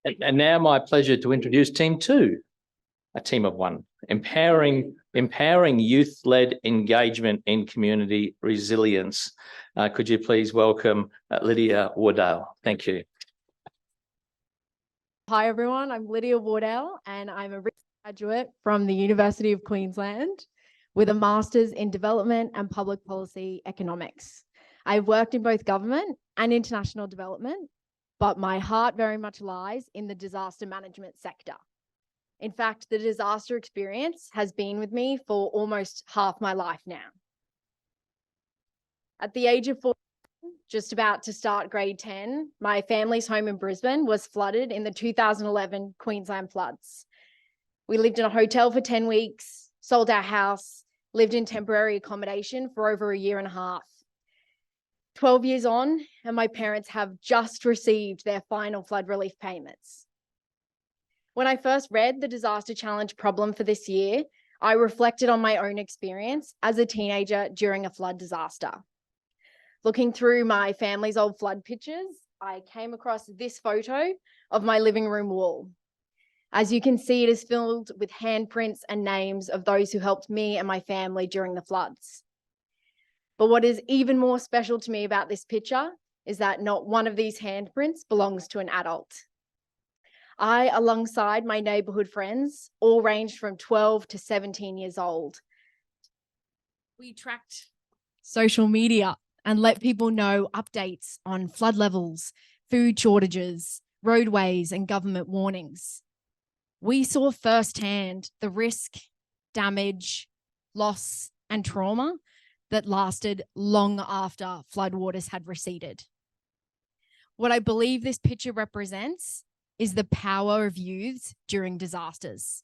And now my pleasure to introduce Team 2, a team of one, empowering youth-led engagement in community resilience. Could you please welcome Lydia Wardale? Thank you. Hi everyone, I'm Lydia Wardale and I'm a recent graduate from the University of Queensland with a Masters in Development and Public Policy Economics. I've worked in both government and international development, but my heart very much lies in the disaster management sector. In fact, the disaster experience has been with me for almost half my life now. At the age of 14, just about to start grade 10, my family's home in Brisbane was flooded in the 2011 Queensland floods. We lived in a hotel for 10 weeks, sold our house, lived in temporary accommodation for over a year and a half. 12 years on, and my parents have just received their final flood relief payments. When I first read the Disaster Challenge problem for this year, I reflected on my own experience as a teenager during a flood disaster. Looking through my family's old flood pictures, I came across this photo of my living room wall. As you can see, it is filled with handprints and names of those who helped me and my family during the floods. But what is even more special to me about this picture is that not one of these handprints belongs to an adult. I, alongside my neighbourhood friends, all ranged from 12 to 17 years old. We tracked social media and let people know updates on flood levels, food shortages, roadways, and government warnings. We saw firsthand the risk, damage, loss, and trauma that lasted long after floodwaters had receded. What I believe this picture represents is the power of youths during disasters.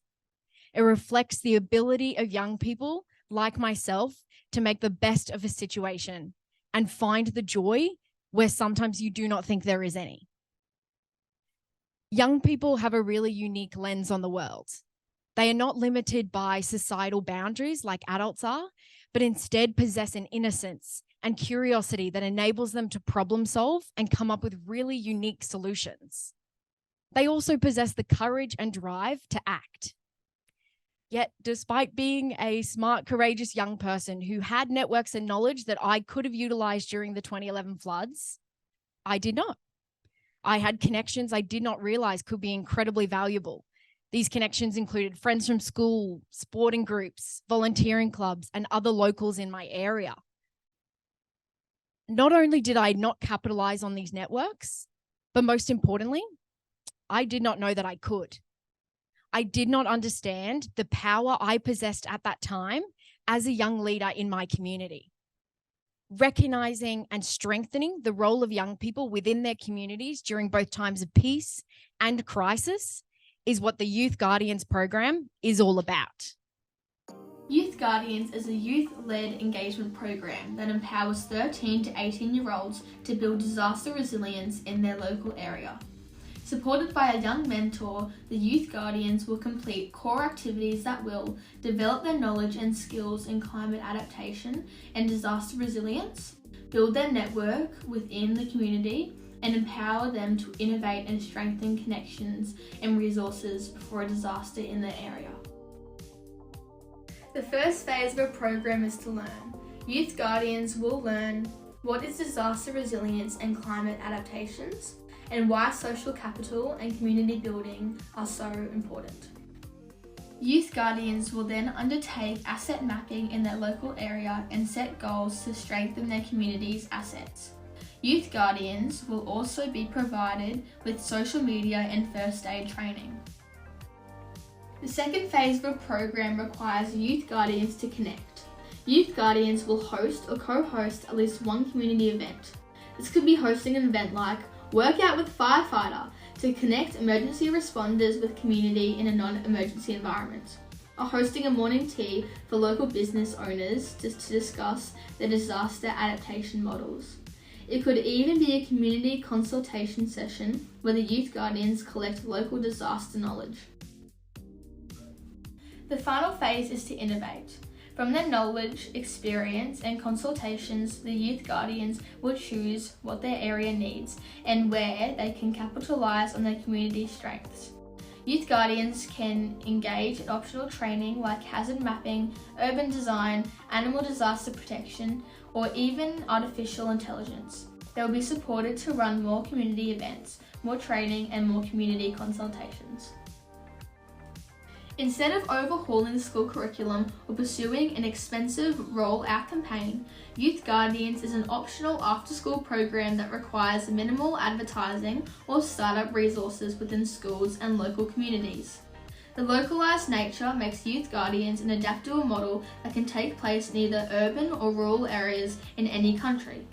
It reflects the ability of young people like myself to make the best of a situation and find the joy where sometimes you do not think there is any. Young people have a really unique lens on the world. They are not limited by societal boundaries like adults are, but instead possess an innocence and curiosity that enables them to problem solve and come up with really unique solutions. They also possess the courage and drive to act. Yet, despite being a smart, courageous young person who had networks and knowledge that I could have utilized during the 2011 floods, I did not. I had connections I did not realize could be incredibly valuable. These connections included friends from school, sporting groups, volunteering clubs, and other locals in my area. Not only did I not capitalize on these networks, but most importantly, I did not know that I could. I did not understand the power I possessed at that time as a young leader in my community. Recognizing and strengthening the role of young people within their communities during both times of peace and crisis is what the Youth Guardians program is all about. Youth Guardians is a youth-led engagement program that empowers 13 to 18-year-olds to build disaster resilience in their local area. Supported by a young mentor, the Youth Guardians will complete core activities that will develop their knowledge and skills in climate adaptation and disaster resilience, build their network within the community, and empower them to innovate and strengthen connections and resources for a disaster in their area. The first phase of a program is to learn. Youth Guardians will learn what is disaster resilience and climate adaptations, and why social capital and community building are so important. Youth Guardians will then undertake asset mapping in their local area and set goals to strengthen their community's assets. Youth Guardians will also be provided with social media and first aid training. The second phase of a program requires Youth Guardians to connect. Youth Guardians will host or co-host at least one community event. This could be hosting an event like Workout with Firefighter to connect emergency responders with community in a non-emergency environment, or hosting a morning tea for local business owners to discuss their disaster adaptation models. It could even be a community consultation session where the Youth Guardians collect local disaster knowledge. The final phase is to innovate. From their knowledge, experience, and consultations, the youth guardians will choose what their area needs and where they can capitalise on their community strengths. Youth guardians can engage in optional training like hazard mapping, urban design, animal disaster protection, or even artificial intelligence. They will be supported to run more community events, more training, and more community consultations. Instead of overhauling the school curriculum or pursuing an expensive roll-out campaign, Youth Guardians is an optional after-school program that requires minimal advertising or startup resources within schools and local communities. The localised nature makes Youth Guardians an adaptable model that can take place in either urban or rural areas in any country.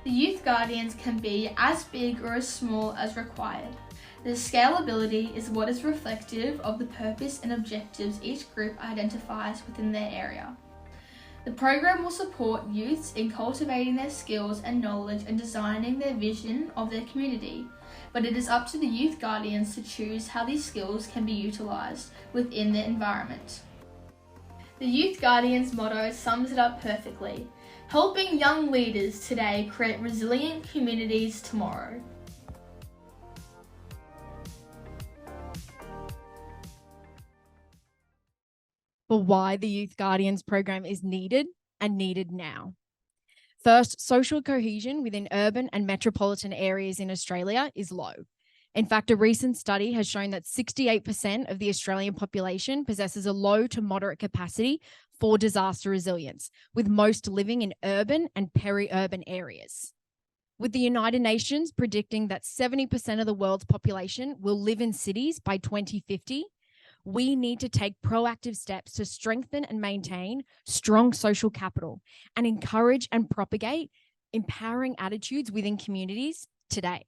The Youth Guardians can be as big or as small as required. The scalability is what is reflective of the purpose and objectives each group identifies within their area. The program will support youths in cultivating their skills and knowledge and designing their vision of their community, but it is up to the Youth Guardians to choose how these skills can be utilised within their environment. The Youth Guardians motto sums it up perfectly: helping young leaders today create resilient communities tomorrow. For why the Youth Guardians program is needed and needed now. First, social cohesion within urban and metropolitan areas in Australia is low. In fact, a recent study has shown that 68% of the Australian population possesses a low to moderate capacity for disaster resilience, with most living in urban and peri-urban areas. With the United Nations predicting that 70% of the world's population will live in cities by 2050, we need to take proactive steps to strengthen and maintain strong social capital and encourage and propagate empowering attitudes within communities today.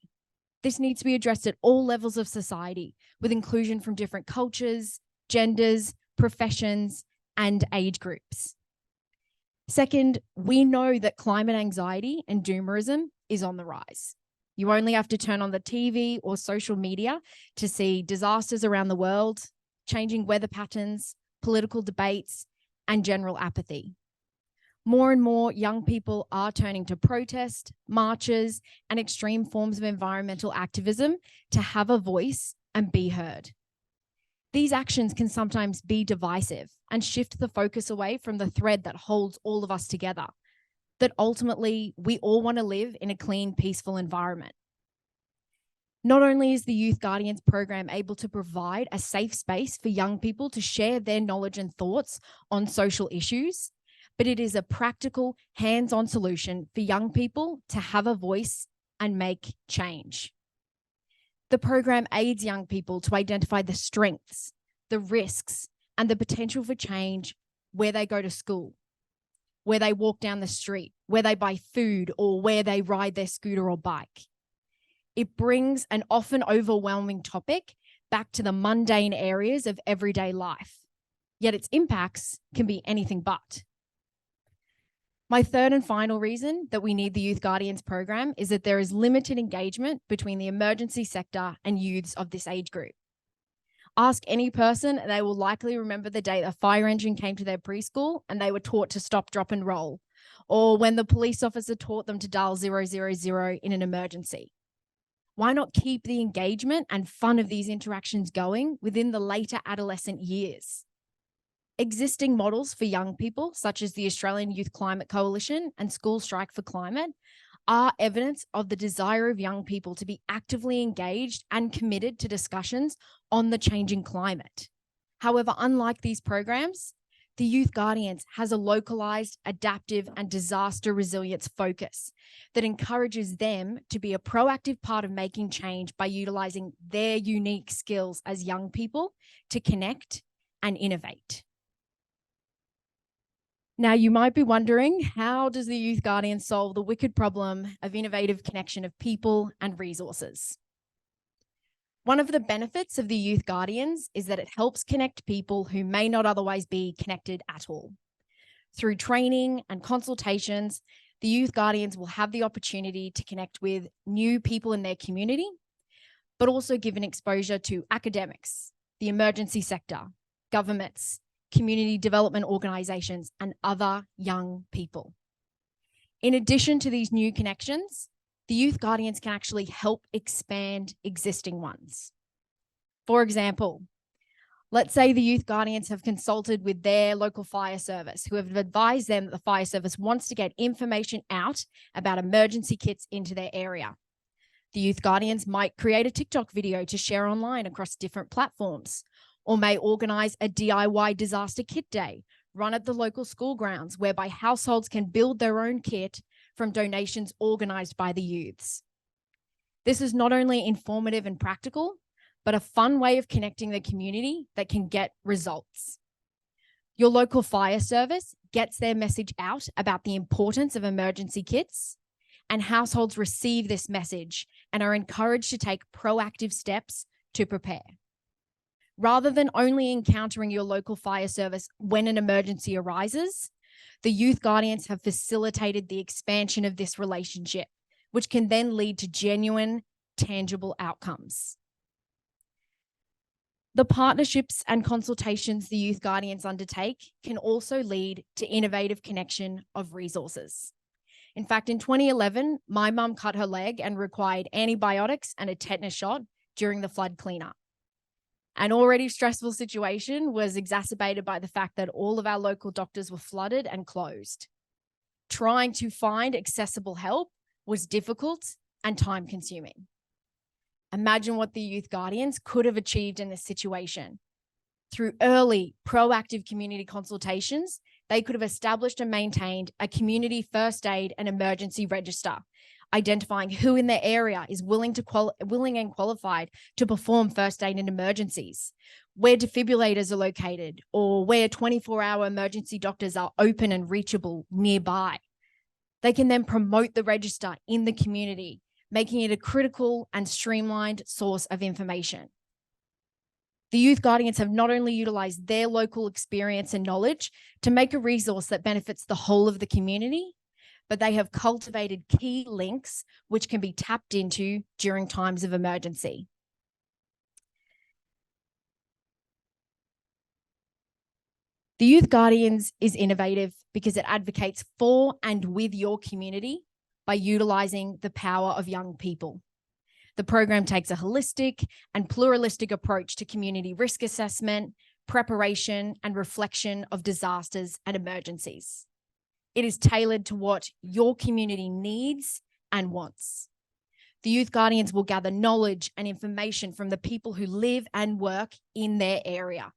This needs to be addressed at all levels of society, with inclusion from different cultures, genders, professions, and age groups. Second, we know that climate anxiety and doomerism is on the rise. You only have to turn on the TV or social media to see disasters around the world, changing weather patterns, political debates, and general apathy. More and more young people are turning to protest, marches, and extreme forms of environmental activism to have a voice and be heard. These actions can sometimes be divisive and shift the focus away from the thread that holds all of us together, that ultimately we all want to live in a clean, peaceful environment. Not only is the Youth Guardians program able to provide a safe space for young people to share their knowledge and thoughts on social issues, but it is a practical, hands-on solution for young people to have a voice and make change. The program aids young people to identify the strengths, the risks, and the potential for change where they go to school, where they walk down the street, where they buy food, or where they ride their scooter or bike. It brings an often overwhelming topic back to the mundane areas of everyday life, yet its impacts can be anything but. My third and final reason that we need the Youth Guardians program is that there is limited engagement between the emergency sector and youths of this age group. Ask any person and they will likely remember the day a fire engine came to their preschool and they were taught to stop, drop and roll, or when the police officer taught them to dial 000 in an emergency. Why not keep the engagement and fun of these interactions going within the later adolescent years? Existing models for young people, such as the Australian Youth Climate Coalition and School Strike for Climate, are evidence of the desire of young people to be actively engaged and committed to discussions on the changing climate. However, unlike these programs, the Youth Guardians has a localised, adaptive and disaster resilience focus that encourages them to be a proactive part of making change by utilising their unique skills as young people to connect and innovate. Now, you might be wondering, how does the Youth Guardians solve the wicked problem of innovative connection of people and resources? One of the benefits of the Youth Guardians is that it helps connect people who may not otherwise be connected at all. Through training and consultations, the Youth Guardians will have the opportunity to connect with new people in their community, but also give an exposure to academics, the emergency sector, governments, community development organisations, and other young people. In addition to these new connections, the youth guardians can actually help expand existing ones. For example, let's say the youth guardians have consulted with their local fire service, who have advised them that the fire service wants to get information out about emergency kits into their area. The youth guardians might create a TikTok video to share online across different platforms, or may organise a DIY disaster kit day run at the local school grounds, whereby households can build their own kit from donations organised by the youths. This is not only informative and practical, but a fun way of connecting the community that can get results. Your local fire service gets their message out about the importance of emergency kits, and households receive this message and are encouraged to take proactive steps to prepare. Rather than only encountering your local fire service when an emergency arises, the youth guardians have facilitated the expansion of this relationship, which can then lead to genuine, tangible outcomes. The partnerships and consultations the youth guardians undertake can also lead to innovative connection of resources. In fact, in 2011, my mum cut her leg and required antibiotics and a tetanus shot during the flood cleanup. An already stressful situation was exacerbated by the fact that all of our local doctors were flooded and closed. Trying to find accessible help was difficult and time-consuming. Imagine what the youth guardians could have achieved in this situation. Through early, proactive community consultations, they could have established and maintained a community first aid and emergency register, identifying who in their area is willing and qualified to perform first aid in emergencies, where defibrillators are located, or where 24-hour emergency doctors are open and reachable nearby. They can then promote the register in the community, making it a critical and streamlined source of information. The youth guardians have not only utilised their local experience and knowledge to make a resource that benefits the whole of the community, but they have cultivated key links which can be tapped into during times of emergency. The Youth Guardians is innovative because it advocates for and with your community by utilising the power of young people. The program takes a holistic and pluralistic approach to community risk assessment, preparation, and reflection of disasters and emergencies. It is tailored to what your community needs and wants. The Youth Guardians will gather knowledge and information from the people who live and work in their area.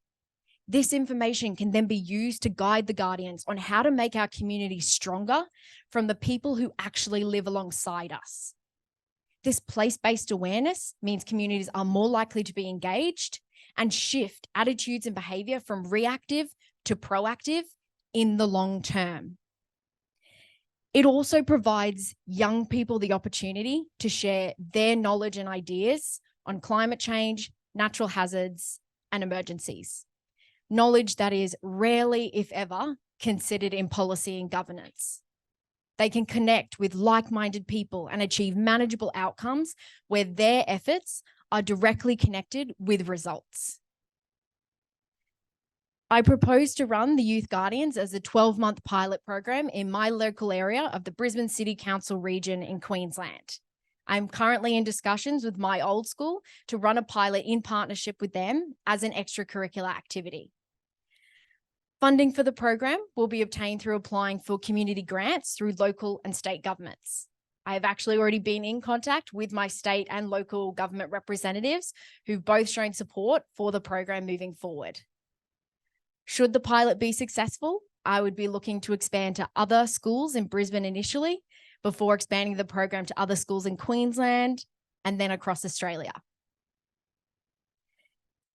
This information can then be used to guide the Guardians on how to make our community stronger from the people who actually live alongside us. This place-based awareness means communities are more likely to be engaged and shift attitudes and behaviour from reactive to proactive in the long term. It also provides young people the opportunity to share their knowledge and ideas on climate change, natural hazards, and emergencies. Knowledge that is rarely, if ever, considered in policy and governance. They can connect with like-minded people and achieve manageable outcomes where their efforts are directly connected with results. I propose to run the Youth Guardians as a 12-month pilot program in my local area of the Brisbane City Council region in Queensland. I'm currently in discussions with my old school to run a pilot in partnership with them as an extracurricular activity. Funding for the program will be obtained through applying for community grants through local and state governments. I have actually already been in contact with my state and local government representatives who've both shown support for the program moving forward. Should the pilot be successful, I would be looking to expand to other schools in Brisbane initially, before expanding the program to other schools in Queensland and then across Australia.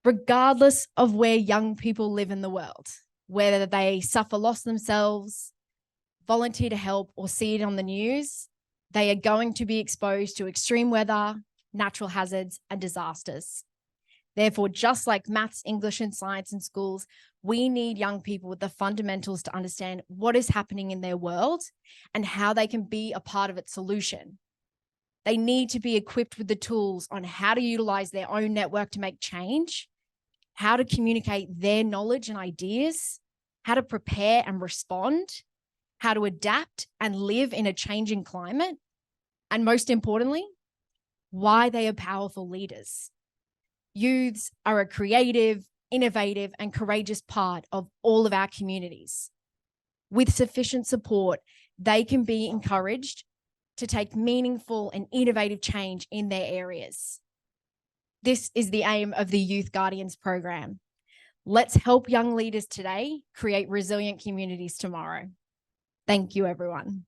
Regardless of where young people live in the world, whether they suffer loss themselves, volunteer to help, or see it on the news, they are going to be exposed to extreme weather, natural hazards, and disasters. Therefore, just like maths, English, and science in schools, we need young people with the fundamentals to understand what is happening in their world and how they can be a part of its solution. They need to be equipped with the tools on how to utilize their own network to make change, how to communicate their knowledge and ideas, how to prepare and respond, how to adapt and live in a changing climate, and most importantly, why they are powerful leaders. Youths are a creative, innovative, and courageous part of all of our communities. With sufficient support, they can be encouraged to take meaningful and innovative change in their areas. This is the aim of the Youth Guardians program. Let's help young leaders today create resilient communities tomorrow. Thank you, everyone.